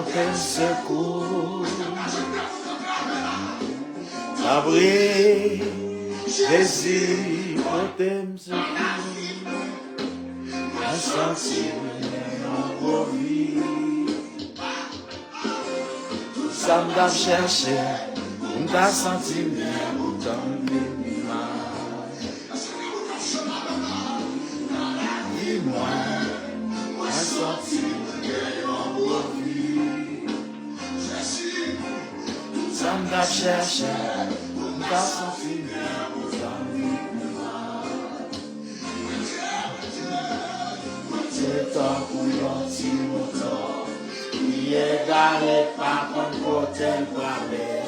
aucun secours. Abri, Jésus, aucun secours. Un sentiment en vie. Ça m'a cherché, on t'a senti bien, autant de mal. Dis-moi, un sentiment en vie. Ça m'a cherché, on t'a senti bien, autant de mal. C'est temps pour l'anti-moteur. Il est garé par un côté parler.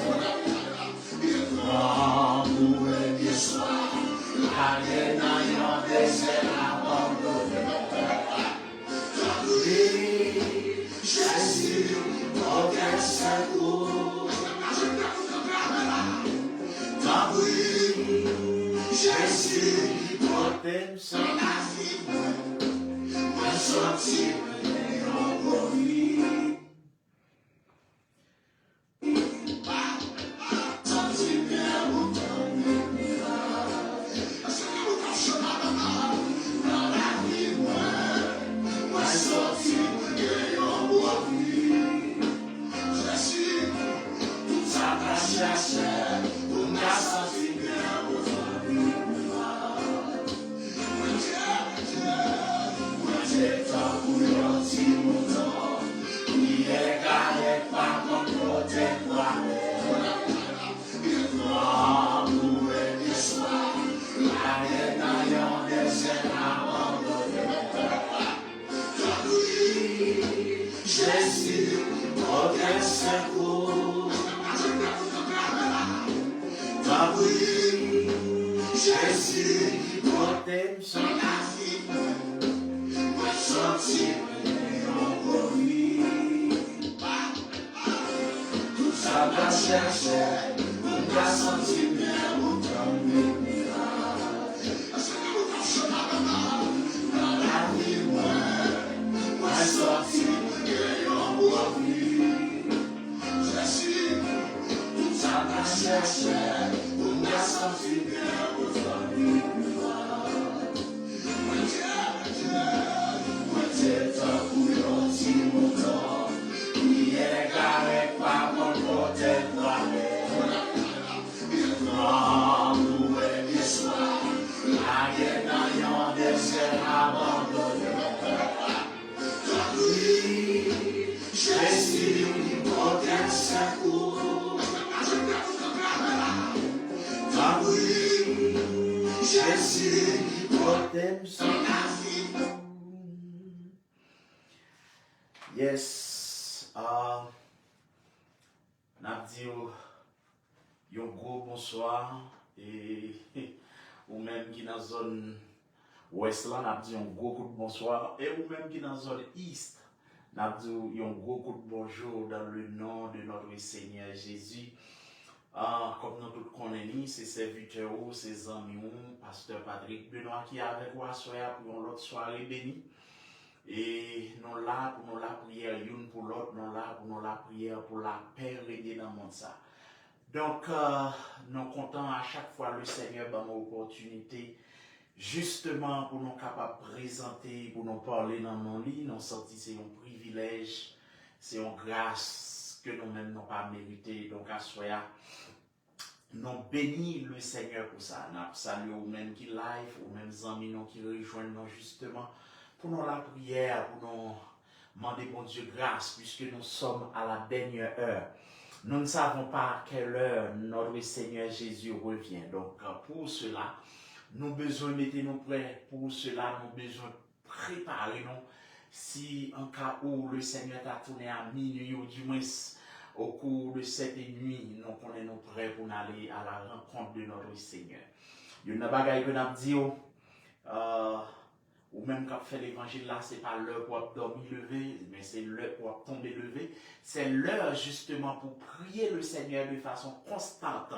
Non, nous le bien soir. Allez dans yon désert abandonné. Oui, Jésus, aucun secours. Oui, Jésus, aucun secours. Un sentiment en vie. Jésus, aucun secours. Ah oui, Jésus, aucun secours. Sentir en vie. Tout ça va chercher, on va sentir bien, on va vivre. La vie, moi, sortir. Ça m'a cherché, on m'a senti bien aujourd'hui. Moi, c'est un bouillon, si mon corps, il est garé par mon côté droit. Non, nous, les soirs, la guerre dans yon désert abandonné. Oui, Jésus, aucun secours. Ah oui, Jésus, aucun secours. Yes, n'a dit un gros bonsoir et ou même qui dans la zone ouest là n'a dit un gros coup de bonsoir et ou même qui dans la zone est n'a dit un gros coup de bonjour dans le nom de notre Seigneur Jésus. Comme nous tous connaissons, c'est serviteur, c'est amis, pasteur Patrick Benoît qui est avec moi ce soir pour une autre soirée bénie. Et nous là pour nous la prière une pour l'autre, nous là pour nous la prière pour la paix régner dans le monde ça. Donc nous comptons à chaque fois le Seigneur dans nos opportunités justement pour nous capables de présenter, pour nous parler dans nos lits, nous sortir c'est un privilège, c'est une grâce que nous-mêmes n'avons pas mérité. Donc à ce soir, nous bénissons le Seigneur pour ça. Nous saluons même qui live, ou même amis qui rejoignent nous justement pour nous la prière, pour nous demander bon Dieu grâce, puisque nous sommes à la dernière heure. Nous ne savons pas à quelle heure notre Seigneur Jésus revient. Donc pour cela, nous avons besoin de mettre nous prêts. Pour cela, nous avons besoin de préparer nous. Si en cas où le Seigneur t'a tourné à minuit ou du moins au cours de cette nuit, nous connaissons prêts pour aller à la rencontre de notre Seigneur. Il y a une bagaille que nous avons dit, ou même quand fait l'évangile là, c'est pas l'heure pour dormir lever, mais c'est l'heure pour tomber levé. C'est l'heure justement pour prier le Seigneur de façon constante.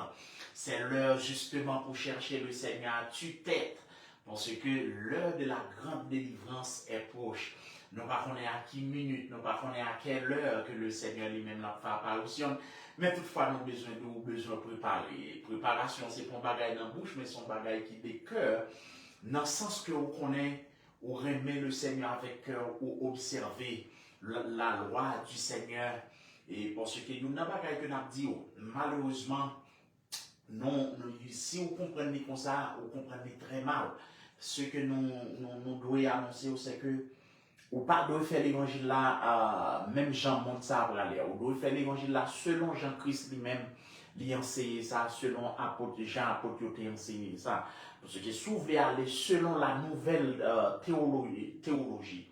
C'est l'heure justement pour chercher le Seigneur à tue-tête, parce que l'heure de la grande délivrance est proche. nous pas connaître à qui minute, nous pas connaître à quelle heure que le Seigneur lui-même l'a fait apparition. Mais toutefois, nous avons besoin de préparer. Préparation, c'est pas un bagage dans la bouche, mais c'est un bagage qui est cœur. Dans le sens que vous connaissez, vous remet le Seigneur avec cœur, ou observer la loi du Seigneur. Et parce que nous n'avons pas que nous dit, malheureusement, non, si vous comprenez comme ça, vous comprenez très mal. Ce que nous devons annoncer, c'est que ou pas de faire l'évangile là, même Jean montre ça pour aller. Ou doit faire l'évangile là selon Jean-Christ lui-même, lui enseigner ça, selon Jean apôtre lui enseigné ça. Parce que si vous voulez aller selon la nouvelle théologie,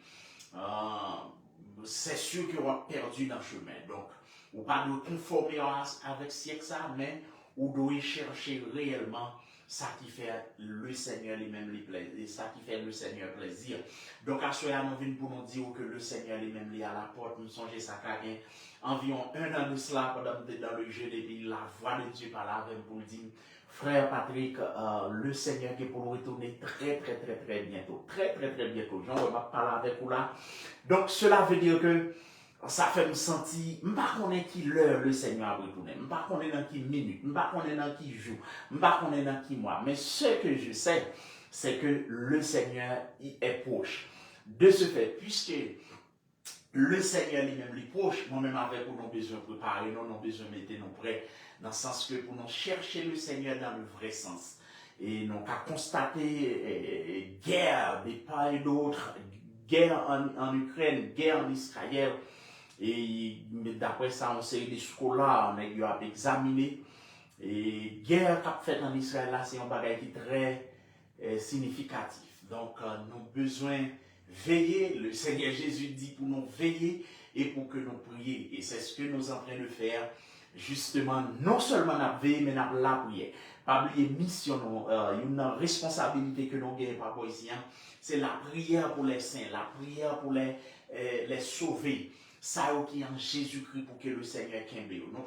c'est sûr qu'il aura perdu dans le chemin. Donc, ou pas de conformer avec siècle ça, mais ou doit chercher réellement ça qui fait le Seigneur lui-même les plaisir, ça qui fait le Seigneur plaisir. Donc à ce moment nous venons pour nous dire que le Seigneur lui-même est à la porte. Nous songeons ça carrément environ un an de cela pendant dans le jeu des pays, la voix de Dieu par là pour dire, frère Patrick, le Seigneur qui est pour nous retourner très bientôt. Très bientôt. Jean, on va parler avec vous là. Donc cela veut dire que ça fait me sentir, je ne sais pas qui l'heure le Seigneur a retourné, je ne sais pas dans qui minute, je ne sais pas dans qui jour, je ne sais pas dans qui mois. Mais ce que je sais, c'est que le Seigneur y est proche. De ce fait, puisque le Seigneur lui-même est proche, moi-même avec nous, nous avons besoin de préparer, nous avons besoin de mettre nous prêts, dans le sens que pour nous chercher le Seigneur dans le vrai sens. Et nous avons constaté guerre des part et d'autre, guerre en Ukraine, guerre en Israël. Et d'après ça, on sait des scolaires, on a examiné. Et guerre qu'a fait en Israël, là, c'est un bagage qui est très significatif. Donc, nous avons besoin de veiller. Le Seigneur Jésus dit pour nous veiller et pour que nous prions. Et c'est ce que nous sommes en train de faire. Justement, non seulement nous veiller, mais nous la prière. Pas oublier mission, une responsabilité que nous avons par rapport ici. C'est la prière pour les saints, la prière pour les sauver. Ça qui est en Jésus-Christ pour que le Seigneur kembe. Nous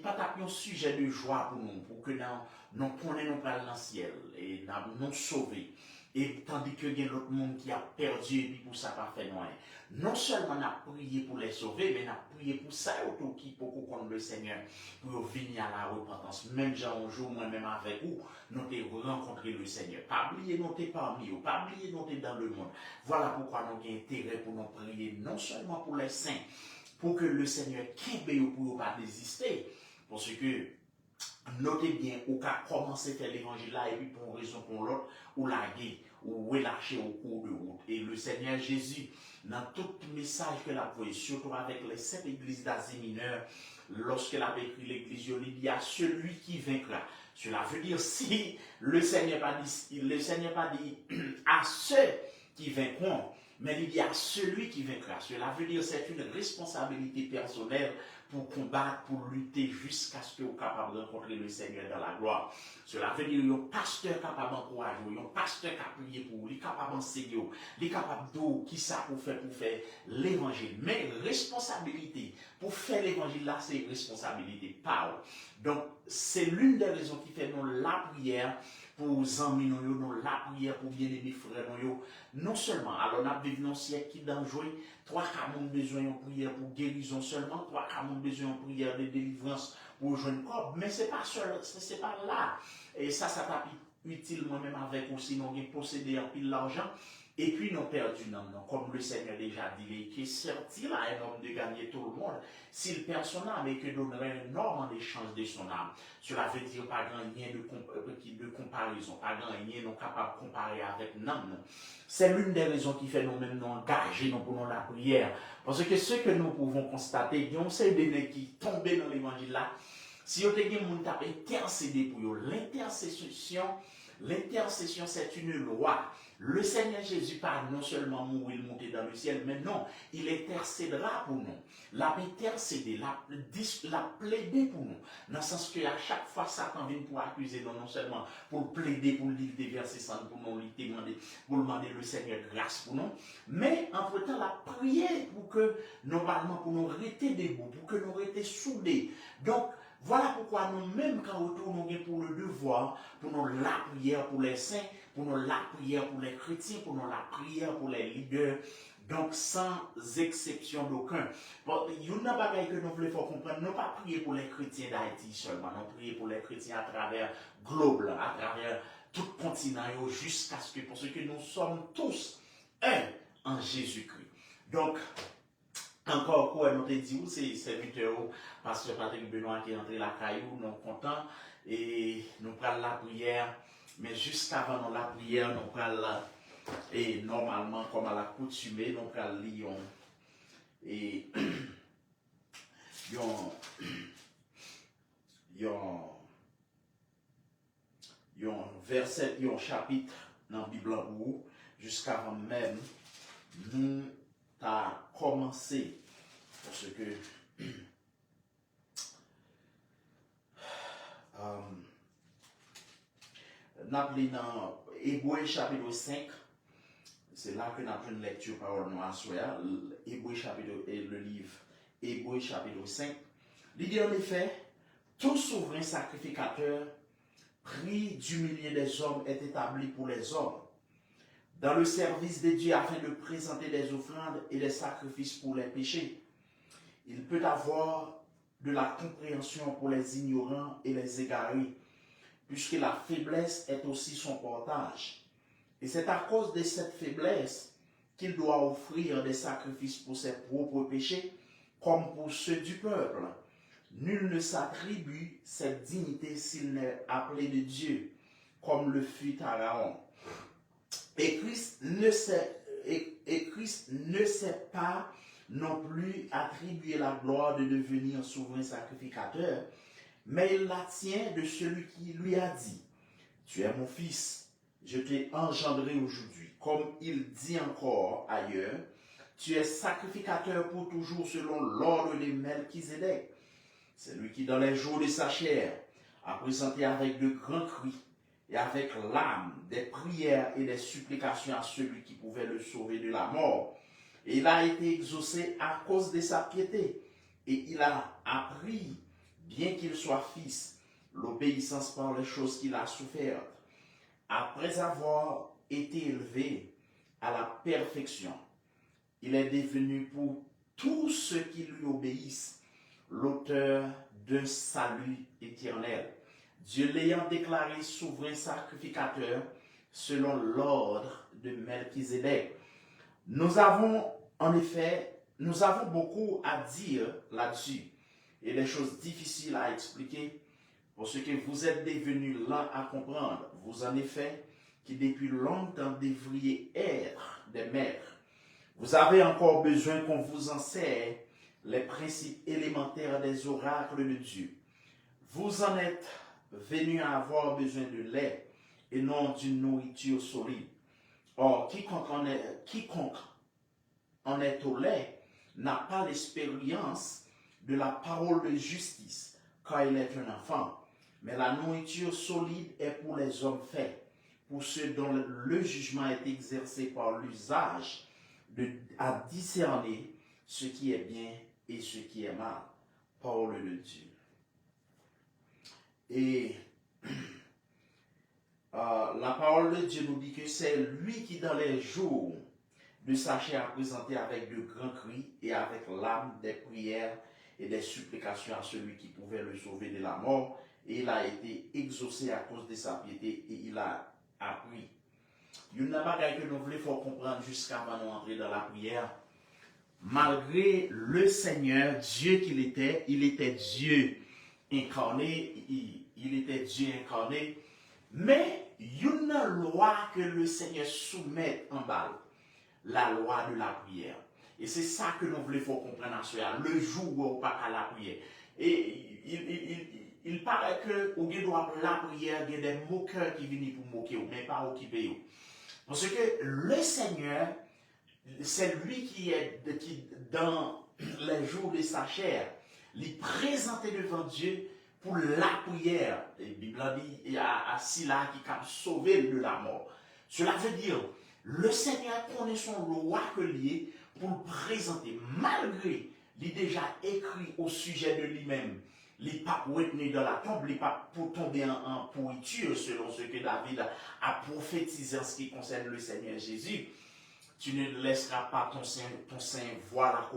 pas un sujet de joie pour nous, pour que nous connaissions dans le ciel et nous sauver. Et tandis que il y a l'autre monde qui a perdu et puis pour ça pas fait noir. Non seulement on a prié pour les sauver, mais on a prié pour ça autour qui pour qu'on le Seigneur pour venir à la repentance. Même Jean un jour moi-même avec vous, nous avons rencontré le Seigneur. Pas oublier nous t'es parmi eux, pas oublier nous t'es dans le monde. Voilà pourquoi nous avons intérêt pour nous prier non seulement pour les saints, pour que le Seigneur kembe pour pas désister, parce que notez bien, ou qu'à commencer à faire l'évangile là, et puis pour une raison pour l'autre, ou laguer, ou relâcher au cours de route. Et le Seigneur Jésus, dans tout message qu'il a envoyé, surtout avec les 7 églises d'Asie mineure, lorsqu'il avait écrit l'église, il dit à celui qui vaincra. Cela veut dire, si le Seigneur pas dit à ceux qui vaincront, mais il dit à celui qui vaincra. Cela veut dire c'est une responsabilité personnelle pour combattre, pour lutter jusqu'à ce que vous soyez capable de rencontrer le Seigneur dans la gloire. Cela veut dire un pasteur capable d'encourager, un pasteur qui a prié pour vous, il est capable d'enseigner, il est capable de qui ça pour faire l'évangile. Mais responsabilité pour faire l'évangile là, c'est responsabilité par. Donc c'est l'une des raisons qui fait nous la prière pour les amis, nous la prière pour bien aimer frères nous. Non seulement, alors nous vivons un siècle qui est dangereux, 3 cas ont besoin de prière pour guérison seulement, 3 cas ont besoin de prière de délivrance pour joindre corps, mais c'est pas seul, c'est pas là. Et ça t'a utile moi-même avec aussi, nous avons possédé un pile l'argent. Et puis nous perdu non, comme le Seigneur déjà dit, qui est sorti là un homme de gagner tout le monde, s'il perd son âme et que donnerait un homme en échange de son âme. Cela veut dire pas grand rien de comparaison, pas grand rien non capable de comparer avec nous. C'est l'une des raisons qui fait nous-mêmes nous engager pour nous la prière. Parce que ce que nous pouvons constater, il y a un seul de nègres qui tombent dans l'évangile là, si vous avez intercédé pour eux, l'intercession c'est une loi. Le Seigneur Jésus pas non seulement mourir, monter dans le ciel, mais non, il intercédera pour nous. La intercéder, la plaider pour nous. Dans le sens qu'à chaque fois, Satan vient pour accuser nous, non seulement pour plaider, pour lire des versets saints, pour nous demander, pour demander le Seigneur grâce pour nous, mais entre-temps, la prière pour que, normalement, pour nous rester debout, pour que nous restions soudés. Donc, voilà pourquoi nous-mêmes, quand nous retournons pour le devoir, pour nous la prière pour les saints, pour nous la prière pour les chrétiens, pour nous la prière pour les leaders Donc, sans exception d'aucun. Bon, il y a une bagaille que nous voulons faire comprendre. Nous ne pas prier pour les chrétiens d'Haïti seulement. Nous prions pour les chrétiens à travers le globe, à travers tout le continent, jusqu'à ce que, parce que nous sommes tous un en Jésus-Christ. Donc, encore quoi, nous te dit, c'est serviteur, pasteur Patrick Benoît qui est entré la caillou, nous sommes contents et nous prenons la prière. Mais juste avant la prière, nous prenons et normalement, comme à l'accoutumée, nous prenons Lyon et yon verset, yon chapitre dans la Bible ou jusqu'avant même nous avons commencé parce que nous avons dans Hébreux chapitre 5, c'est là que nous avons une lecture parole noire soya, Hébreux chapitre et le livre Hébreux chapitre 5. Il dit en effet, tout souverain sacrificateur pris du milieu des hommes est établi pour les hommes, dans le service de Dieu afin de présenter des offrandes et des sacrifices pour les péchés. Il peut avoir de la compréhension pour les ignorants et les égarés, puisque la faiblesse est aussi son portage. Et c'est à cause de cette faiblesse qu'il doit offrir des sacrifices pour ses propres péchés, comme pour ceux du peuple. Nul ne s'attribue cette dignité s'il n'est appelé de Dieu, comme le fut Aaron. Et Christ ne s'est pas non plus attribué la gloire de devenir souverain sacrificateur, mais il la tient de celui qui lui a dit, « Tu es mon fils, je t'ai engendré aujourd'hui. » Comme il dit encore ailleurs, « Tu es sacrificateur pour toujours selon l'ordre de Melchizedek. » C'est lui qui, dans les jours de sa chair, a présenté avec de grands cris et avec l'âme des prières et des supplications à celui qui pouvait le sauver de la mort. Et il a été exaucé à cause de sa piété. Et il a appris, bien qu'il soit fils, l'obéissance par les choses qu'il a souffertes. Après avoir été élevé à la perfection, il est devenu pour tous ceux qui lui obéissent l'auteur d'un salut éternel. Dieu l'ayant déclaré souverain sacrificateur selon l'ordre de Melchizedek. Nous avons beaucoup à dire là-dessus et des choses difficiles à expliquer parce que vous êtes devenus lents à comprendre. Vous en effet qui depuis longtemps devriez être des maîtres. Vous avez encore besoin qu'on vous enseigne les principes élémentaires des oracles de Dieu. Vous en êtes venus à avoir besoin de lait et non d'une nourriture solide. Or, quiconque en est au lait n'a pas l'expérience de la parole de justice, car il est un enfant. Mais la nourriture solide est pour les hommes faits, pour ceux dont le jugement est exercé par l'usage à discerner ce qui est bien et ce qui est mal. Parole de Dieu. Et la parole de Dieu nous dit que c'est lui qui, dans les jours de sa chair, a présenté avec de grands cris et avec l'âme des prières et des supplications à celui qui pouvait le sauver de la mort. Et il a été exaucé à cause de sa piété et il a appris. Il y a une bagaille que nous voulons comprendre jusqu'avant de entrer dans la prière. Malgré le Seigneur, Dieu qu'il était, il était Dieu incarné, il était Dieu incarné, mais il y a une loi que le Seigneur soumet en bas, la loi de la prière. Et c'est ça que nous voulons comprendre en soi, le jour où on part à la prière. Et il paraît que au lieu de la prière, il y a des moqueurs qui viennent pour moquer, mais pas occuper. Parce que le Seigneur, c'est lui qui dans les jours de sa chair, il présentait devant Dieu pour la prière. La Bible dit, il y a Sila qui a sauvé de la mort. Cela veut dire, le Seigneur connaît son loi que lié pour le présenter, malgré il déjà écrit au sujet de lui-même. Il n'est pas retenu dans la tombe, il n'est pas pour tomber en pourriture, selon ce que David a prophétisé en ce qui concerne le Seigneur Jésus. tu ne laisseras pas ton sein voir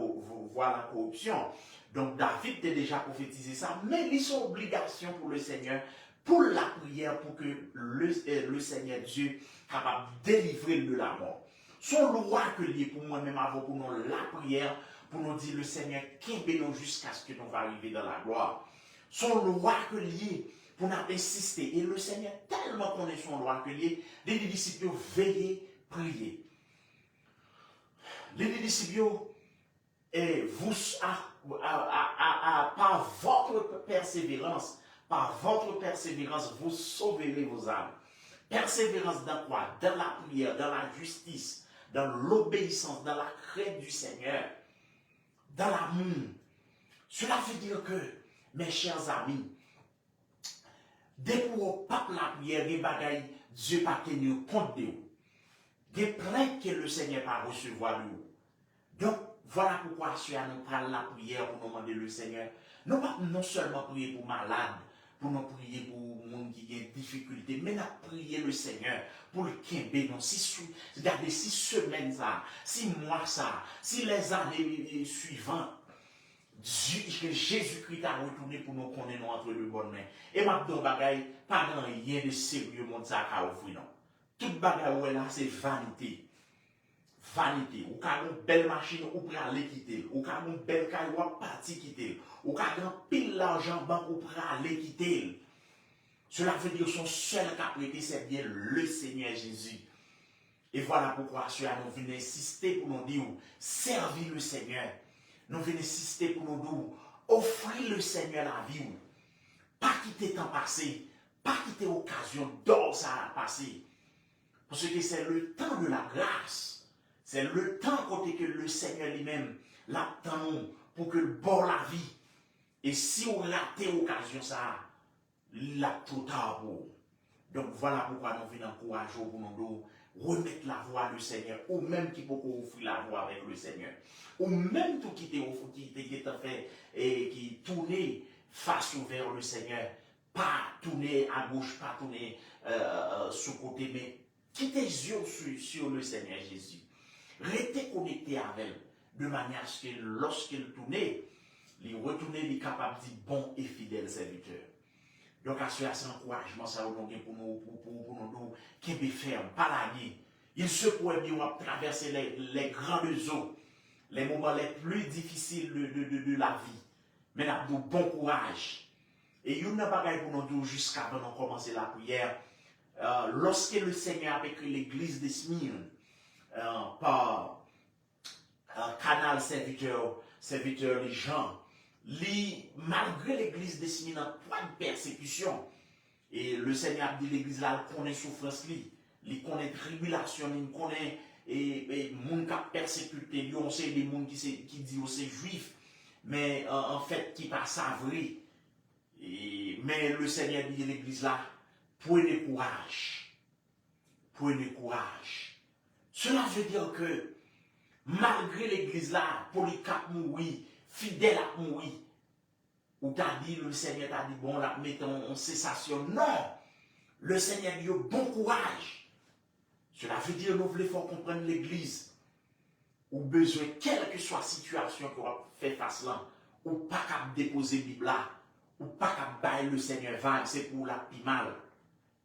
la corruption. Donc David t'a déjà prophétisé ça, mais ils sont obligations pour le Seigneur, pour la prière, pour que le Seigneur Dieu capable de délivrer de la mort. Son loi que lié pour moi-même avant pour nous la prière, pour nous dire le Seigneur qui nous jusqu'à ce que nous va arriver dans la gloire. Son loi que lié pour nous insister. Et le Seigneur tellement connaît son loi que lié, les disciples veillez, priez. Les disciples vous par votre persévérance, vous sauverez vos âmes. Persévérance dans quoi? Dans la prière, dans la justice, dans l'obéissance, dans la crainte du Seigneur, dans l'amour. Cela veut dire que, mes chers amis, dès que vous pas la prière, des bagailles, Dieu pas tenir compte de vous. Des plaintes que le Seigneur va recevoir de vous. Donc, voilà pourquoi si nous prenons la prière pour nous demander le Seigneur. Nous pas non seulement prier pour malades, pour nous prier pour les gens qui ont des difficultés, mais nous prier le Seigneur pour le Québec. Regardez, 6 semaines ça, 6 mois ça, si les années suivantes, Jésus-Christ a retourné pour nous connaître entre de bonnes mains. Et maintenant, bagaille, pas grand rien de sérieux, mon ça a offrir non. Toute bagaille là, c'est vanité. Vanité. Ou quand une belle machine, ou prend aller quitter. Ou quand une belle caille, ou parti quitter. Ou quand un pile l'argent banque, ou prend aller quitter. Cela veut dire que son seul capacité, c'est bien le Seigneur Jésus. Et voilà pourquoi cela nous vient insister pour nous dire, servir le Seigneur. Nous venons insister pour nous dire, offrir le Seigneur la vie. Pas quitter temps passé, pas quitter l'occasion d'or ça a passé. Parce que c'est le temps de la grâce. C'est le temps côté que le Seigneur lui-même l'attend pour que le bord la vie. Et si on rate l'occasion ça, la tout tard pour. Donc voilà pourquoi nous venons encourager pour nous remettre la voie du Seigneur, ou même qui peut offrir la voie avec le Seigneur, ou même tout qui est fait et qui tourne face vers le Seigneur, pas tourner à gauche, pas tourner sur côté, mais qui tes yeux sur le Seigneur Jésus. Restez connecté avec elle, de manière à ce que lorsqu'il tournait, il retournait, il est capable de dire bon et fidèle serviteur. Donc, à ce encouragement, ça pour nous, qui est ferme, pas la vie. Il se pourrait bien traverser les grandes eaux, les moments les plus difficiles de la vie. Mais nous avons bon courage. Et il y a une bagaille pour nous dire jusqu'avant de commencer la prière. Lorsque le Seigneur a écrit l'église de Smyrne, par canal serviteur les gens, malgré l'église de Smyrne, point de persécution. Et le Seigneur a dit l'église là, il connaît souffrance, il connaît tribulation, il connaît les gens qui ont persécuté, on sait des gens qui disent que c'est juif, mais en fait qui pas savré. Mais le Seigneur dit l'église là, prenez courage. Prenez courage. Cela veut dire que malgré l'église là, Polycarpe mourir, fidèle à mourir, ou t'as dit, le Seigneur t'a dit, bon, là, mettons en cessation. Non! Le Seigneur dit, bon courage. Cela veut dire, nous voulons comprendre l'église. Ou besoin, quelle que soit la situation qu'on va faire face là, ou pas qu'à déposer Bible là, ou pas qu'à bailler le Seigneur vague, c'est pour la pi mal.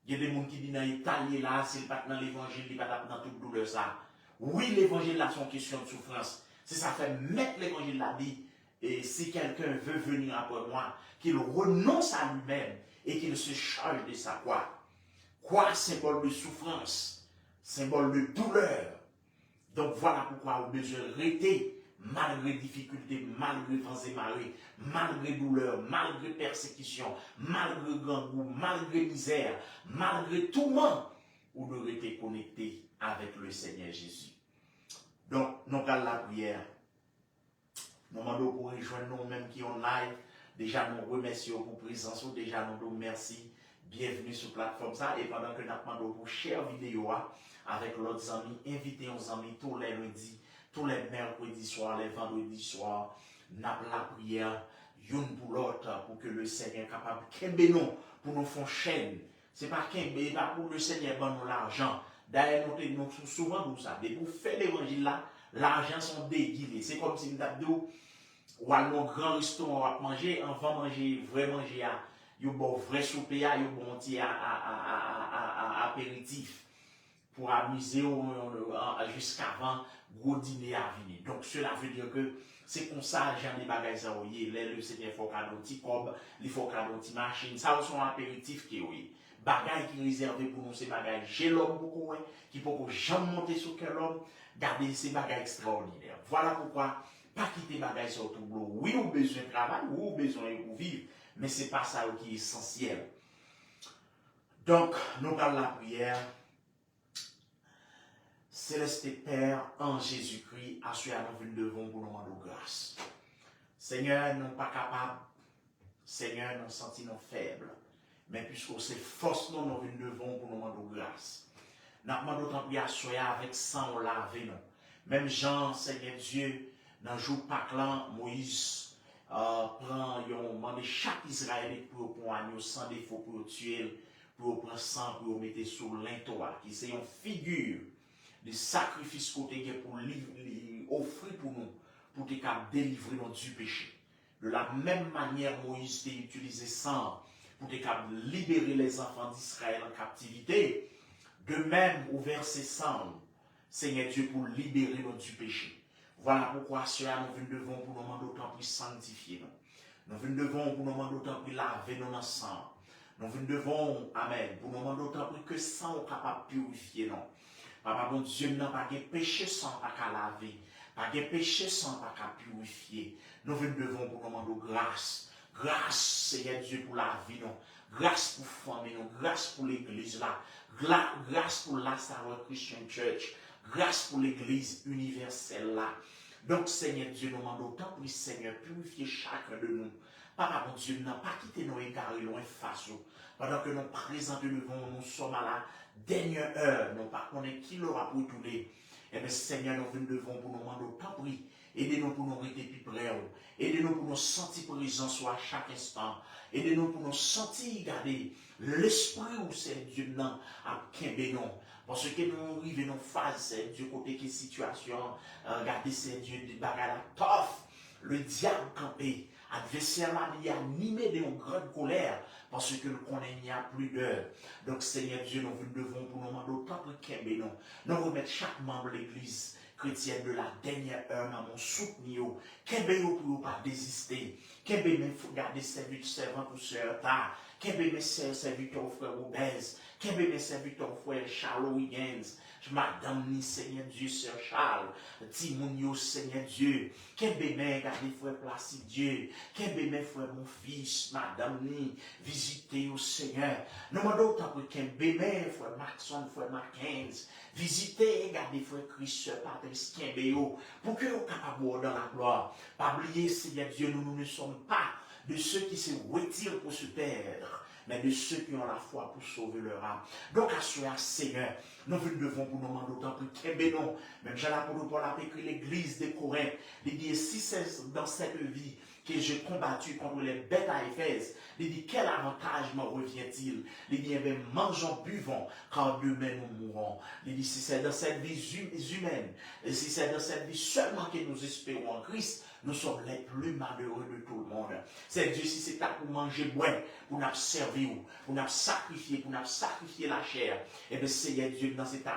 Il y a des gens qui disent dans l'Italie là, c'est pas dans l'évangile, il n'est pas dans toute douleur ça. Oui, l'évangile là, c'est une question de souffrance. C'est ça fait mettre l'évangile là, dit, et si quelqu'un veut venir après moi, qu'il renonce à lui-même et qu'il se charge de sa croix. Croix, symbole de souffrance, symbole de douleur. Donc voilà pourquoi on a besoin de rester malgré difficultés, malgré vents et marées, malgré douleur, malgré persécution, malgré gangou, malgré misère, malgré tout monde, on doit rester connecté avec le Seigneur Jésus. Donc, nous allons la prière. Nous demandons pour rejoindre nous-mêmes qui ont live. Déjà, nous remercions pour présence. Déjà, nous nous merci. Bienvenue sur la plateforme ça. Et pendant que nous demandons pour share vidéo avec l'autre amis, invitez nos amis tous les lundis, tous les mercredis soirs, les vendredis soirs. Nous avons la prière, une pour l'autre, pour que le Seigneur est capable de nous, pour nous faire chaîne. Ce n'est pas pour le Seigneur donner nous l'argent, D'ailleurs, nous souvent nous ça. Pour faire l'évangile là, l'argent sont déguilés. C'est comme si nous avons ou à nos grands restaurants à manger, avant manger, vrai manger, il y a bon vrai souper, il y a bon petit apéritif pour amuser jusqu'avant gros dîner à venir. Donc cela veut dire que c'est comme ça, j'en ai bagages ça, le Seigneur faut cadeau petit cob, il faut cadeau petit machine, ça sont apéritifs qui oui. Bagages qui réservé pour nous, ces bagages, j'ai l'homme beaucoup, qui peut jamais monter sur quel homme, garder ces bagages extraordinaires. Voilà pourquoi, pas quitter bagages sur tout le monde. Oui, ou besoin de travail, oui, ou besoin de vivre, mais c'est pas ça qui est essentiel. Donc, nous parlons la prière. Céleste Père, en Jésus-Christ, assurez nous devons pour nous demander grâce. Seigneur, nous ne sommes pas capables. Seigneur, nous sentons faibles. Mais puisque c'est force, nous devons pour nous demander grâce. Nous demandons autant de assurer avec sang, on lave nous. Même Jean, Seigneur Dieu, dans le jour Pâques, Moïse prend, il demande chaque Israélite pour prendre un sans défaut, pour tuer, pour prendre sang, pour mettre sur l'intoile, qui c'est une figure de sacrifice qu'on a pour offrir pour nous, pour te délivrer nous du péché. De la même manière, Moïse a utilisé sang pour te libérer les enfants d'Israël en captivité. De même, au verset 100, Seigneur Dieu, pour libérer nous du péché. Voilà pourquoi cela nous devons pour nous demander autant plus sanctifier nous. Nous devons pour nous demander autant plus laver nous dans sang. Nous devons, amen, pour nous demander autant plus que sang est capable de purifier nous. Papa, mon Dieu, n'a pas de péché sans pas qu'à laver, pas de péché sans pas qu'à purifier. Nous devons pour nous demander grâce. Grâce, Seigneur Dieu, pour la vie, non. Grâce pour famille, non. Grâce pour l'église là. Grâce pour la Sarah Christian Church. Grâce pour l'église universelle là. Donc, Seigneur Dieu, nous demandons autant pour le Seigneur, purifier chacun de nous. Papa, mon Dieu, n'a pas quitté nos égarés loin face. Pendant que nous présentons devant nous sommes à la dernière heure, nous pas connaître qui l'aura pour tourner. Eh bien, Seigneur, nous devons pour nous demander autant pour aidez-nous pour nous rester plus près. Aidez-nous pour nous sentir présence à chaque instant. Aidez-nous pour nous sentir, garder l'esprit où c'est Dieu non à Kimbénon. Parce que nous arrivons en phase, c'est Dieu côté qui situation. Regardez, c'est Dieu de bagarre tough. Le diable campé. Adversaire là, il est animé d'une grande colère. Parce que nous connaissons, il n'y a plus d'heure. Donc, Seigneur Dieu, nous devons pour nous demander autant pour Kimbénon. Nous remettre chaque membre de l'église chrétienne de la dernière heure dans mon soutien. Qu'est-ce pour pas désister? Qu'est-ce que garder servant pour sœur ta? Qu'est-ce que serviteur frère Obèze? Qu'est-ce que serviteur frère Charles Wiggins? Madame ni Seigneur Dieu, Sœur Charles, Timounio Seigneur Dieu, qu'est-ce garder frère Placide Dieu, qu'est-ce frère mon fils, Madame ni, visitez au Seigneur. Nous demandons autant pour qu'est-ce frère Maxon, frère Mackenzie, visitez, gardez frère Christ, Patrice Kimbéo, pour que nous capables dans la gloire. Pas oublier, Seigneur Dieu, nous ne sommes pas de ceux qui se retirent pour se perdre, mais de ceux qui ont la foi pour sauver leur âme. Donc, à ce Seigneur, nous devons pour nous demander autant pour Kimbénon. Même j'ai l'apôtre Paul a écrit l'église de Corinthe. Il dit, si c'est dans cette vie que j'ai combattu contre les bêtes à Éphèse, il dit, quel avantage me revient-il? Il dit, eh bien, mangeons, buvons, car demain nous mourrons. Il dit, si c'est dans cette vie humaine, et si c'est dans cette vie seulement que nous espérons en Christ, nous sommes les plus malheureux de tout le monde. C'est Dieu, si c'est pas pour manger, boire, pour nous servir, pour nous sacrifier, la chair. Eh bien, Seigneur Dieu, dans ces temps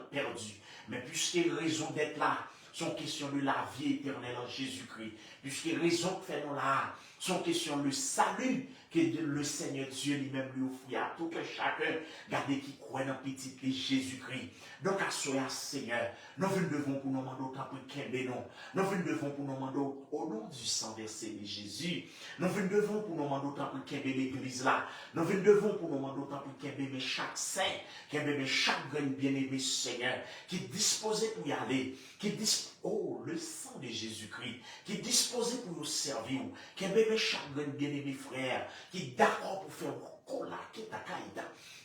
perdus. Mais puisque raison d'être là, sont question de la vie éternelle en Jésus-Christ. Puisque raison de faire nous là, sont question de salut que le Seigneur Dieu lui-même lui offre à tout que chacun, gardez qui croit dans petit Jésus-Christ. Donc, à ce Seigneur, nous devons pour nous demander autant pour Kimbénon. Nous devons pour nous demander au nom du sang versé de Jésus. Nous devons pour nous demander autant pour Kimbé l'église là. Nous devons pour nous demander autant pour Kimbé chaque saint, Kimbé chaque grand bien-aimé Seigneur, qui est disposé pour y aller, qui est oh, le sang de Jésus-Christ, qui est disposé pour nous servir, Kimbé chaque grand bien-aimé frère, qui est d'accord pour faire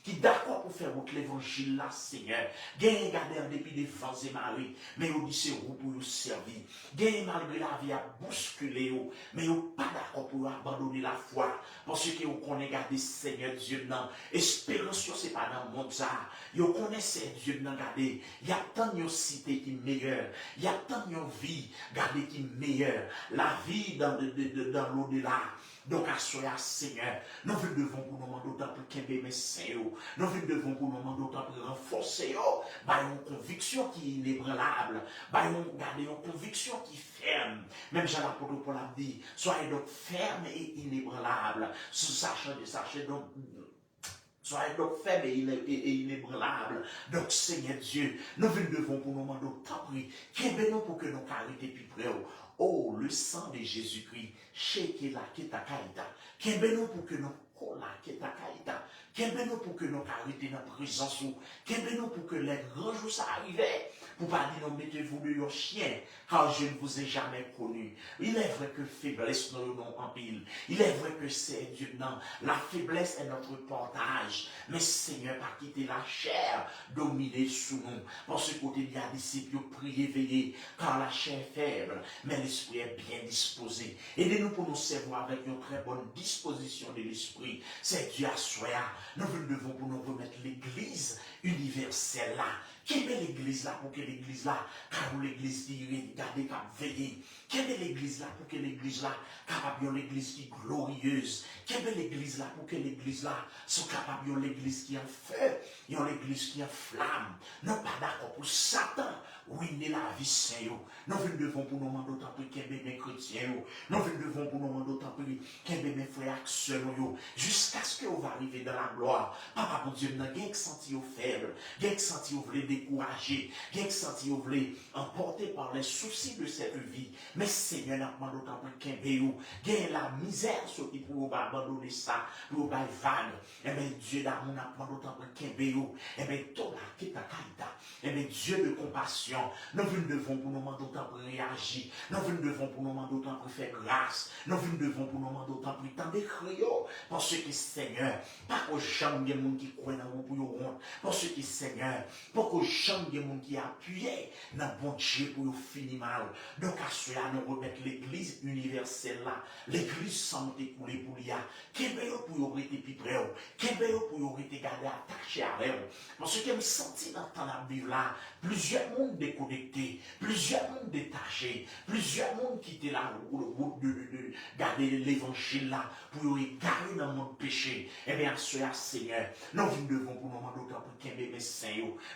qui d'accord pour faire votre l'évangile là, Seigneur. Gagne garder en dépit des vents et marées, mais vous dit c'est vous pour vous servir. Gagne malgré la vie à bousculer, mais vous pas d'accord pour abandonner la foi, parce que vous connaissez garder Seigneur Dieu non. Espérance, c'est pas dans le monde ça. Vous connaissez Dieu non garder. Il y a tant de cité qui est meilleure. Il y a tant de vie garder qui est meilleure. La vie dans l'au-delà. Donc, à soya, Seigneur, nous devons pour nous demander d'autant pour qu'il y ait mes saints. Nous devons pour nous demander d'autant pour renforcer. Une conviction qui est inébranlable. Garder une conviction qui est ferme. Même Jean l'apôtre Paul a dit, soyez donc ferme et inébranlable. Sachez donc. Soyez donc ferme et inébranlable. Donc, Seigneur Dieu, nous devons pour nous demander d'autant pour que nos carités puissent près. Oh, le sang de Jésus-Christ, Sheke la Ketakaïta, Kembeno pour que nos kola Ketakaïta, Kembeno pour que nos carités dans présence, Kembeno pour que les grands jours ça arrivait, pour pas dire non, mettez-vous de vos chiens, car je ne vous ai jamais connu. Il est vrai que faiblesse nous non en pile. Il est vrai que c'est Dieu non. La faiblesse est notre portage. Mais Seigneur, pas quitter la chair dominer sous nous. Parce que côté il y a des disciples prier veiller, car la chair est faible, mais l'esprit est bien disposé. Aidez-nous pour nous servir avec une très bonne disposition de l'esprit. C'est Dieu à soi. Nous devons pour nous remettre l'église universelle là. Quelle est l'église là pour que l'église là, car l'église qui regarde, qui veille. Quelle est l'église là pour que l'église là, capable de l'église qui est glorieuse. Quelle est l'église là pour que l'église là, soit capable de l'église qui est en feu, une l'église qui est en flamme. Non pas d'accord pour Satan. Oui, il est la vie sainte. Nous devons pour nous demander d'autant plus qu'il y ait mes chrétiens. Nous devons pour nous demander d'autant plus qu'il y ait mes frères et sœurs. Jusqu'à ce qu'on va arriver dans la gloire. Papa, mon Dieu, nous avons senti faible. Nous avons senti voulez décourager. Nous avons senti voulez emporter par les soucis de cette vie. Mais Seigneur, nous demandons d'autant plus qu'il y ait la misère qui pour abandonner ça, pour vague. Eh bien, Dieu d'amour, nous demandons d'autant plus qu'il y ait. Eh bien, toi, qui t'a caïta. Eh bien, Dieu de compassion. Nous devons pour nous demander autant pour réagir. Nous devons pour nous demander autant pour faire grâce. Nous devons pour nous demander autant pour tendre crier. Parce que Seigneur, pas qu'au champ de monde qui croit dans vous pour vous rendre. Parce que Seigneur, pas qu'au champ de monde qui appuie dans bon Dieu pour vous finir mal. Donc à cela, nous remettre l'église universelle là. L'église sans écouler pour l'IA. Qu'est-ce pour vous rester plus près? Qu'est-ce pour vous rester gardé attaché à elle? Parce que je me senti dans ton abus là. Plusieurs mondes déconnectés, plusieurs mondes détachés, plusieurs mondes qui étaient là, route de garder l'évangile là, pour égarer dans mon péché. Eh bien, cela, Seigneur, nous devons pour nous demander d'autant pour qu'il y ait mes saints,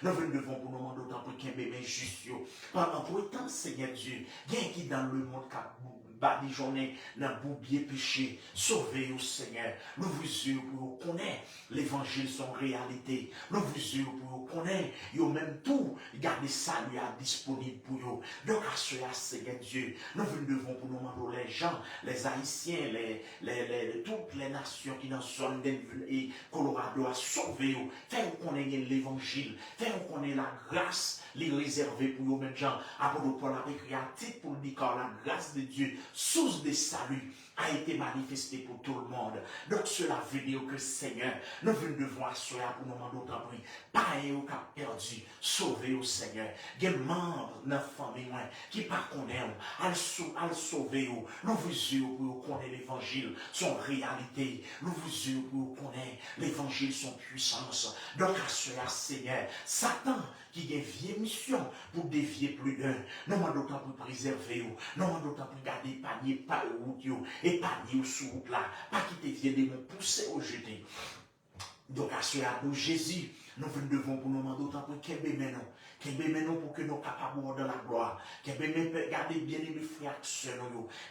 nous devons pour nous demander d'autant pour qu'il y ait mes justes. Pendant pour autant, Seigneur Dieu, il y a qui dans le monde qui badigeonné dans boubier péché, sauvez au Seigneur. Nous vous yeux pour vous connaître l'évangile son réalité. Nous vous yeux pour vous connaître, yo même tout, gardez salut à disponible pour vous. Donc à cela, Seigneur Dieu, nous devons pour nous demander les gens, les Haïtiens, toutes les nations qui dans zone et Colorado à sauver vous. Faites connaître l'évangile, faites connaître la grâce, les réservés pour vous même gens. Apôtre Paul a écrit un titre pour dire car la grâce de Dieu, source de salut, a été manifestée pour tout le monde. Donc cela veut dire que Seigneur, nous devons assurer pour nous demander autant prix. Pas un qui a perdu, sauver au Seigneur. Des membres de notre famille qui pas connaissent, à sauver. Nous vous yeux pour connaître l'évangile, son réalité. Nous vous yeux pour connaître l'évangile, son puissance. Donc assurer Seigneur, Satan qui a une vieille mission pour dévier plus d'un. Nous demandons autant pour préserver, nous demandons autant pour garder panier par route, et panier sous route là, pas quitter vieux démons pousser au jeté. Donc à cela, nous Jésus, nous devons pour nous demander autant pour qu'il y ait pour que nous capables dans la gloire. Qu'il y ait garder bien les frères et sœurs,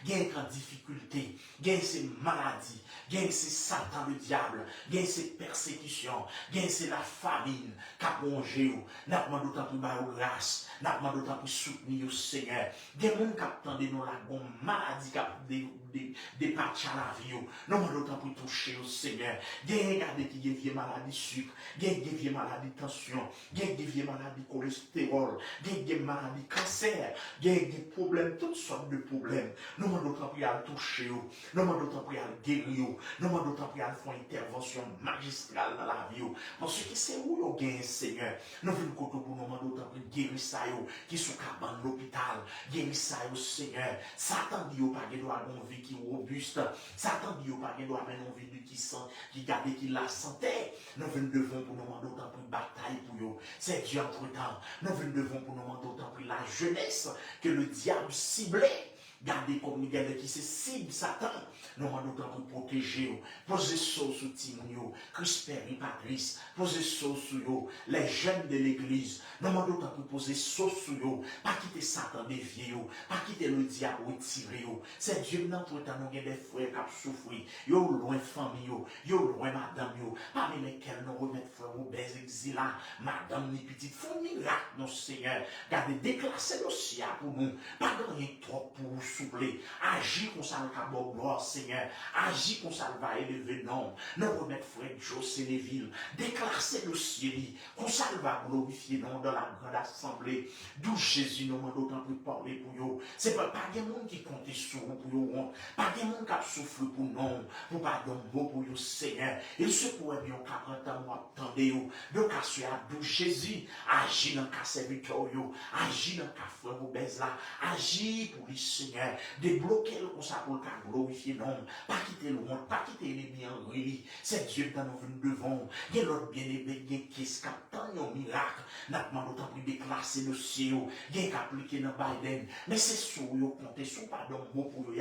qu'il y ait en difficulté, qu'il y ait ces maladies, qu'il y ait ces Satan le diable, qu'il y ait ces persécutions, qu'il y ait ces la famine qui a plongé. Nous demandons autant pour la grâce, nous demandons autant pour soutenir le Seigneur. Des gens qui attendent nous la bonne maladie qui départir à la vie. Nous demandons autant pour toucher au Seigneur. Qu'il y ait qui a des maladies sucre, qu'il y ait maladie tension, gen vie maladie cholestérol, gen maladie cancer, gen problème, toutes sortes de problèmes. Nous demandons d'autant plus à toucher, nous demandons d'autant plus à guérir, nous demandons d'autant plus à faire une intervention magistrale dans la vie. Parce que c'est où vous gagnez, Seigneur. Nous venons pour nous demander d'autant plus guérir ça, qui sont dans l'hôpital, guérir ça, Seigneur. Satan dit pas qu'il doit avoir une vie qui est robuste. Satan dit pas qu'il doit avoir une vie qui sent, qui garde, qui la santé. Nous venons devant pour nous demander d'autant plus bataille pour vous. C'est Dieu entre temps. Nous venons devant pour nous demander d'autant plus la jeunesse que le diable ciblait. Gardez comme Miguel qui se cible Satan. Nous demandons d'autant pour protéger. Posez ça sous Timon, Crisper et Patrice. Posez ça sous les jeunes de l'église. Nous demandons d'autant pour poser ça sous eux. Pas quitter Satan dévier, pas quitter le diable retirer. C'est Dieu notre temps nous avons des frères qui souffrent. Yo loin famille, yo loin madame, parmi lesquels nous remettons frère au baiser exilé, madame ni petite font miracle, nos Seigneur. Gardez déclasser le ciel pour nous. Pas gagner trop pour vous souffler. Agis comme ça le cabot gloire, Seigneur. Agis comme ça va élever non. Nous remettons frère Joe Sénéville. Déclasser le ciel. Comme ça va glorifier non dans la grande assemblée. D'où Jésus nous demande d'autant plus parler pour vous. C'est pas des gens qui comptent sur vous pour vous. Pas des gens qui souffrent pour nous. Pour pas de mots pour vous, Seigneur. Il se pourrait bien qu'à 40 ans, attendez vous. Donc, à ce d'où Jésus agit dans le serviteur, agit dans le frère au baiser là. Agit pour lui, Seigneur. Débloquer le ça pour le glorifier non. Pas quitter le monde, pas quitter les biens réunis. C'est Dieu dans nous venons devant. Il y a l'autre bien-aimé, il y a qui est un miracle. N'a pas d'autant plus déclassé le ciel. Il y a qu'appliquer dans Biden. Mais c'est sûr, vous comptez sur pardon mot pour vous.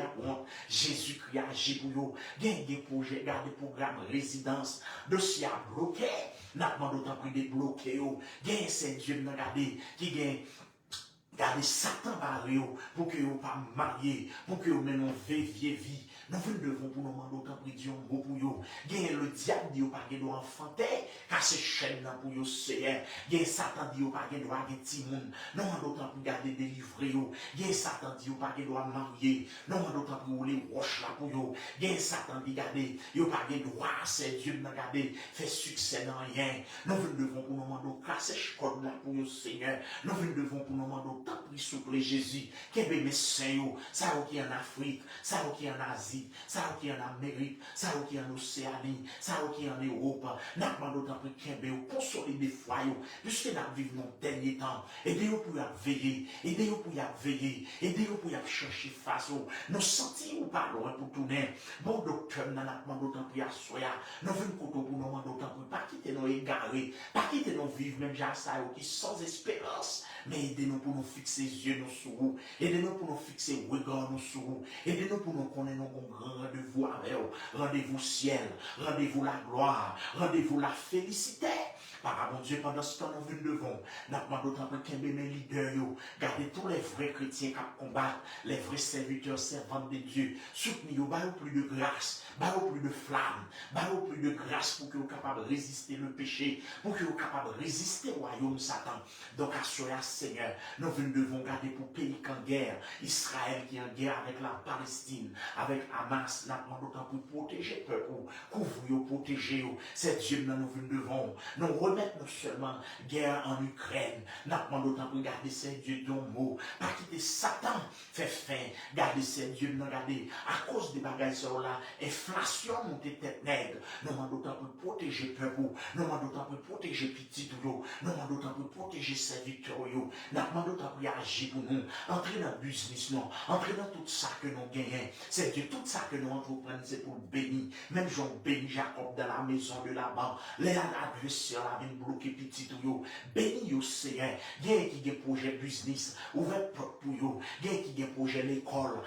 Jésus-Christ agit pour vous. Il y a des projets, des programmes résidence. Dossier à bloquer. N'a pas d'autant plus débloquer. Il y a c'est Dieu qui gagne. Gardez Satan barré pour que vous pas marié, pour que vous menez une vieille vie. Nous devons pour nous demander autant de Dieu pour vous. Le diable dit pas qu'il doit enfanter, car c'est chaîne pour vous, Seigneur. Satan dit pas qu'il doit avoir Timon. Nous demandons autant pour garder délivré. Satan dit pas qu'il doit marier. Nous demandons autant pour les roches là pour vous. Satan dit garder, il pas qu'il doit, c'est Dieu de garder, fait succès dans rien. Nous devons pour nous demander casser code là pour vous, Seigneur. Nous devons pour nous demander autant pour souple Jésus. Qu'est-ce que médecin, ça qui est en Afrique, ça qui est en Asie. Ça qui est en Amérique, ça qui est en Océanie, ça qui est en Europe, n'a pas d'autant plus qu'un consolider foyer, puisque nous vivons dans le dernier temps. Aidez-vous pour y veiller, aidez-vous pour y veiller, aidez-vous pour y chercher face. Nous sentis ou pas loin pour tourner. Bon docteur, nous n'avons pas d'autant plus à soya. Nous venons pour nous demander d'autant plus pas quitter nos égarés, pas quitter nos vivre, même déjà ça qui sans espérance. Mais aidez-nous pour nous fixer les yeux sur vous, aidez-nous pour nous fixer le regard sur vous, aidez-nous pour nous connaître nos grand rendez-vous avec vous, rendez-vous ciel, rendez-vous la gloire, rendez-vous la félicité. Par mon Dieu, pendant ce temps, nous venons devant, nous demandons d'autant plus qu'un mes leaders, gardez tous les vrais chrétiens qui combattent, les vrais serviteurs, servantes de Dieu, soutenez-vous, baillez plus de grâce, baillez plus de flamme, baillez plus de grâce pour que vous soyez capable de résister le péché, pour que vous soyez capable de résister au royaume Satan. Donc, à cela, Seigneur, nous venons devant garder pour pays en guerre, Israël qui est en guerre avec la Palestine, avec Hamas, nous demandons d'autant pour protéger le peuple, couvrir, protéger, c'est Dieu nous venons devant, nous remettre non seulement guerre en Ukraine, nous demandons d'autant pour garder ces dieux dont mot, pas quitter Satan, fait fin, garder ces dieux, nous garder, à cause des bagages sur là, inflation montée tête nègre, nous demandons d'autant pour protéger le peuple, nous demandons d'autant pour protéger petit nous demandons d'autant pour protéger ces victoires, nous demandons d'autant pour agir pour nous, entrer dans le business, non, entrer dans tout ça que nous gagnons, c'est Dieu, tout ça que nous entreprenons, c'est pour bénir, même Jean béni Jacob dans la maison de Laban, les adversaires là viennent bloquer petit tout, béni au Seigneur, il y a qui a un projet business, ouvert pour vous, il y a qui a un projet l'école,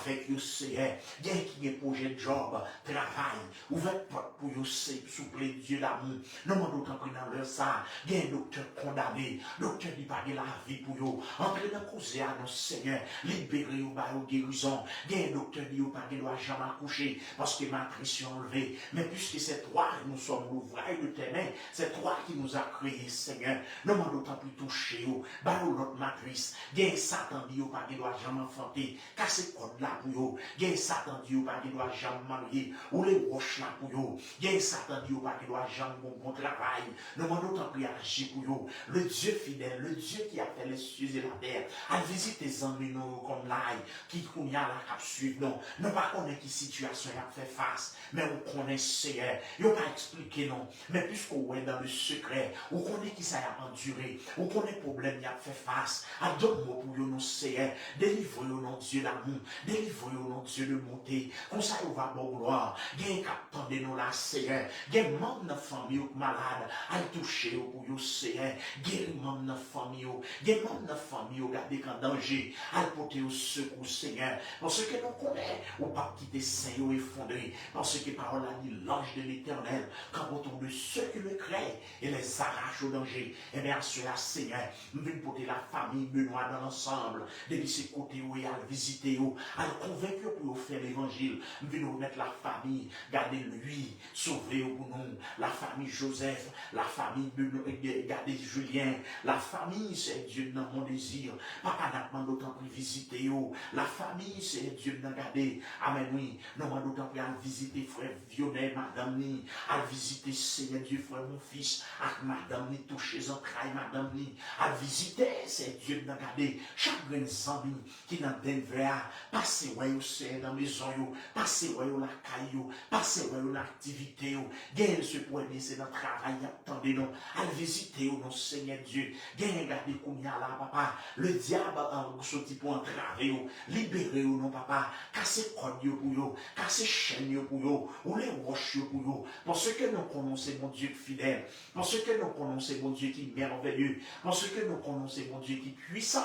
avec le Seigneur, il y a qui a un projet job, travail, ouvert pour vous, souple Dieu d'amour, nous demandons d'autant que dans leur ça, il y a un docteur condamné, docteur dit pas de la vie pour vous, entrez dans le cause à nos Seigneur, libérez vous par guérison, il y a un docteur dit pas de doit jamais accoucher parce que matrice est enlevée. Mais puisque c'est toi, nous sommes l'ouvrage de tes mains, c'est toi qui nous as créés, Seigneur. Nous m'en d'autant plus toucher, bah notre matrice. Gain Satan dit pas qu'il doit jamais enfanter, car c'est code là pour yo. Gain Satan dit pas qu'il doit jamais marier, ou les roches là pour yo. Gain Satan dit pas qu'il doit jamais bon travail. Nous m'en d'autant plus agir pour yo. Le Dieu fidèle, le Dieu qui a fait les cieux et la terre, a visité tes amis comme l'ail, qui connaît la cap suivre, non. Nous pas connaître qui situation y a fait face, mais on connaît Seigneur. Il pas expliqué non, mais puisqu'on est dans le secret, on connaît qui ça a enduré, on connaît problème y a fait face. À d'autres mots pour nous Seigneur, délivrez-nous non Dieu d'amour, délivrez-nous non Dieu de monter. Comme ça on va bon gloire. Gain cap tendez nous là Seigneur. Gain membre de famille malade, à toucher pour vous Seigneur. Gain membre de famille, gain membre de famille garder qu'en danger, à porter au secours Seigneur. Parce que nous connaissons, ou pas quitter Seigneur effondré, parce que parole a dit l'ange de l'Éternel, quand autour de ceux qui le créent et les arrache au danger. Et bien, cela, Seigneur, nous venons porter la famille Benoît dans l'ensemble, depuis ces côtés où il y a visiter, à le convaincre pour faire l'évangile. Nous venons remettre la famille, garder lui, sauver pour nous, la famille Joseph, la famille Benoît, garder Julien, la famille, c'est Dieu dans mon désir. Papa n'a pas d'autant plus visiter, la famille, c'est Dieu n'a gardé. Amen, oui. Nous m'en d'autant plus à visiter frère Vionnet, madame ni, à visiter Seigneur Dieu, frère mon fils, à madame ni, toucher les entrailles, madame ni, à visiter, c'est Dieu n'a gardé. Chaque grand ami qui dans Denver, passez, ouais, c'est dans la maison, passez, ouais, la caille, passez, ouais, l'activité, gagne ce point, c'est dans le travail, attendez-nous, à visiter, non, Seigneur Dieu, gagne, gardez, qu'on y a là, papa, le diable, sorti pour entraver, libérer, non, papa, casser code pour yo, casser chaîne pour yo, ou les roches pour yo, parce que nous connaissons mon Dieu fidèle, parce que nous connaissons mon Dieu qui est merveilleux, parce que nous connaissons mon Dieu qui est puissant.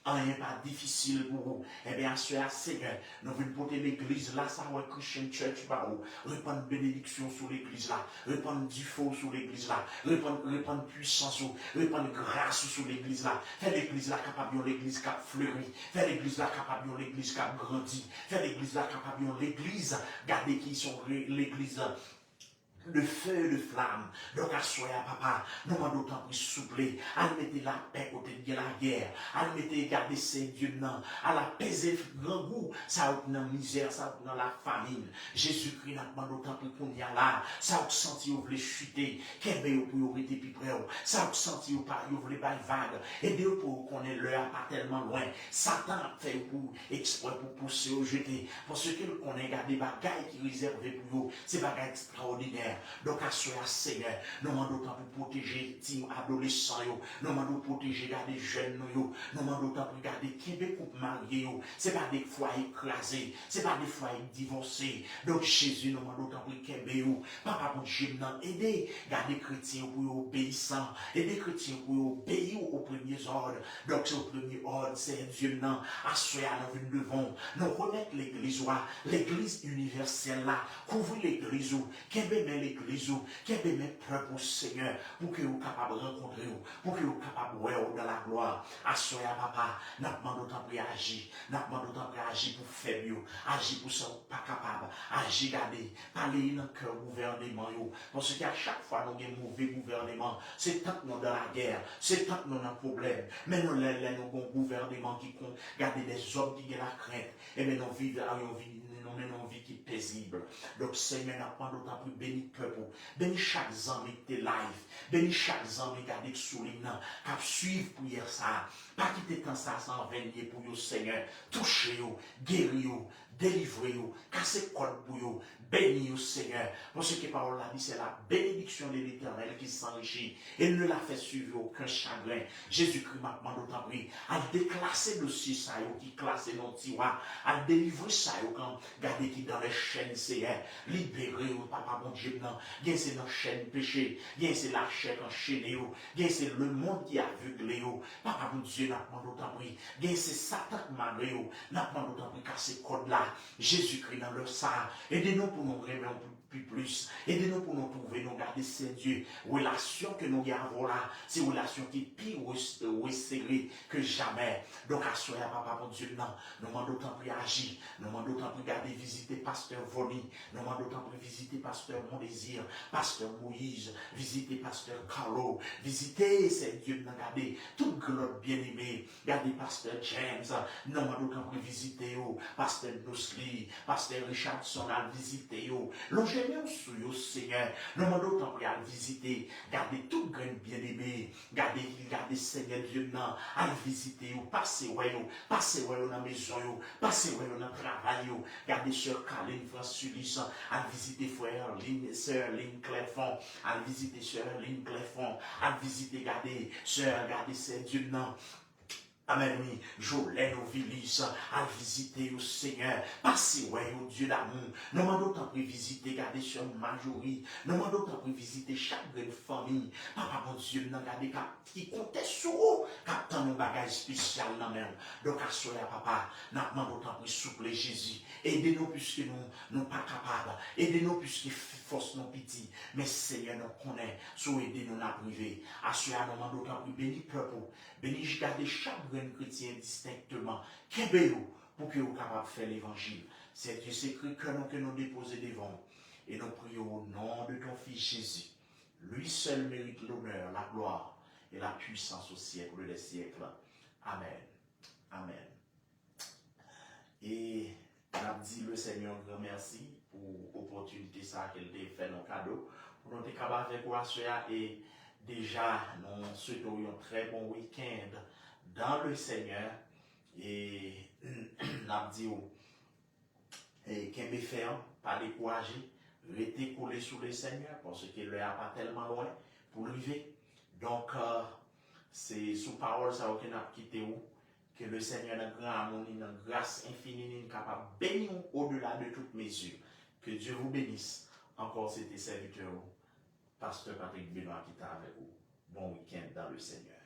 Rien pas difficile pour vous. Eh bien, cela, Seigneur, nous venons porter l'église là, ça va Christian Church, bah, répandre bénédiction sur l'église là, répandre du feu sur l'église là, répandre puissance, répandre grâce sur l'église là, faire l'église là capable de l'église qui a fleuri, faire l'église là capable de l'église qui a grandi, faire l'église là capable de l'église, gardez qui sont l'église de feu et de flamme. Donc, à soi, papa, nous m'en d'autant plus souple, à mettre la paix côté de la guerre, à mettre garder ces dieux non, à la peser grand goût, ça a dans la misère, ça a dans la famine. Jésus-Christ n'a pas d'autant plus qu'on y a là, ça a senti où vous voulez chuter, qu'est-ce que vous voulez plus près, ça a senti où vous voulez pas vague, et de pour qu'on est l'heure pas tellement loin. Satan a fait pour exprès pour pousser au jeter, parce que qu'on ait gardé bagaille qui réservé pour vous, c'est bagaille extraordinaire. Donc, à ce Seigneur, nous demandons pour protéger les adolescents, nous demandons pour protéger les jeunes, nous demandons pour garder qui est des couples mariés, ce n'est pas des foyers écrasés, ce n'est pas des foyers divorcés. Donc, Jésus, nous demandons pour qu'il papa, pour Dieu, aider, garder les chrétiens pour obéissants, aider les chrétiens pour obéir aux premiers ordres. Donc, c'est au premier ordre, c'est Dieu, à ce nous devons nous remettre l'église universelle là, couvrir l'église, qui est l'église, qui est mes peuple au Seigneur, pour que vous capable de rencontrer, pour que vous capable de voir dans la gloire. Assoya papa, n'a pas d'autant plus agir, n'a pas d'autant plus agir pour faible, agir pour ça pas capable, agir garder, parler dans le cœur gouvernement, parce qu'à chaque fois nous avons un mauvais gouvernement, c'est tant que nous dans la guerre, c'est tant que nous avons un problème, mais nous avons un gouvernement qui compte garder des hommes qui ont la crainte, et mais nous vivons une vie qui est paisible. Donc, Seigneur, n'a pas d'autant plus béni peuple, béni chaque ami qui est live, béni chaque ami qui a des soulignants, qui a suivi pour hier ça, pas quitter tant ça sans venir pour vous, Seigneur, toucher vous, guérir vous, délivrer vous, casser code pour vous, béni au Seigneur. Parce que parole la dit, c'est la bénédiction de l'Éternel qui s'enrichit et ne l'a fait suivre aucun chagrin. Jésus-Christ m'a demandé autant pris à déclasser dossier ça, qui classe dans le tiroir, à délivrer ça, quand garder qui dans les chaînes, Seigneur, libérer au papa mon Dieu, non, bien c'est dans la chaîne péché, bien c'est la chaîne enchaînée, bien c'est le monde qui a aveuglé, papa mon Dieu, n'a demandé autant pris, bien c'est Satan qui m'a n'a demandé autant pris, car ces codes là, Jésus-Christ dans le ça, aidez-nous pour nous remettre plus. Aidez-nous pour nous trouver, nous garder, c'est Dieu. Relation que nous avons là, c'est une relation qui est pire ou serrée que jamais. Donc, assoyez papa, mon Dieu, non. Nous demandons d'autant plus agir. Nous demandons d'autant plus garder, visiter pasteur Voni. Nous demandons d'autant plus visiter pasteur Mon Désir, pasteur Moïse, visiter pasteur Carlo. Visiter, c'est Dieu, nous garder tout globe bien-aimé. Gardez pasteur James. Nous demandons d'autant plus visiter, pasteur Nosli, pasteur Richardson, à visiter. Longez-nous sur vous, Seigneur. Nous demandons d'autant plus à visiter. Gardez tout grain bien-aimé. Gardez, Seigneur Dieu, à visiter. Passez, passez, dans la maison, passez, dans le travail. Gardez, sœur Caroline Fransulis, à visiter frère, sœur Lynn Clerfond, à visiter sœur Lynn Clerfond, à visiter, gardez, sœur, gardez, c'est Dieu, Amen, oui, Jolène au Vilis, à visiter au Seigneur, passez, au Dieu d'amour. Nous demandons tant pour visiter, garder sur Majorie. Nous demandons tant pour visiter chaque grande famille. Papa, mon Dieu, nous regardez qui comptait sur vous, qui a un bagage spécial dans même. Donc, à cela, papa, nous demandons tant pour souffler Jésus. Aidez-nous puisque nous pas capables. Aidez-nous puisque force nos petits. Mais Seigneur, nous connaît. Soit aidez-nous à priver. À cela, nous demandons tant pour bénir le peuple. Bénis, garder chaque grand chrétien distinctement. Qu'est-ce pour que vous soyez capable de faire l'évangile. C'est Dieu secret que nous déposons devant. Et nous prions au nom de ton Fils Jésus. Lui seul mérite l'honneur, la gloire et la puissance au siècle des siècles. Amen. Amen. Et on dit le Seigneur grand merci pour l'opportunité qu'elle t'a fait nos cadeaux. Pour nous être capables avec quoi et déjà nous souhaitons un très bon week-end dans le Seigneur. Et nous disons qu'un méfait, pas décourager, rester collé sur le Seigneur parce que le a pas tellement loin pour arriver. Donc, c'est sous parole ça qu'on a quitté où que le Seigneur a grand amour, une grâce infinie, est capable de bénir au-delà de toute mesure. Que Dieu vous bénisse. Encore, c'était serviteur, Pasteur Patrick Benoît qui est avec vous. Bon week-end dans le Seigneur.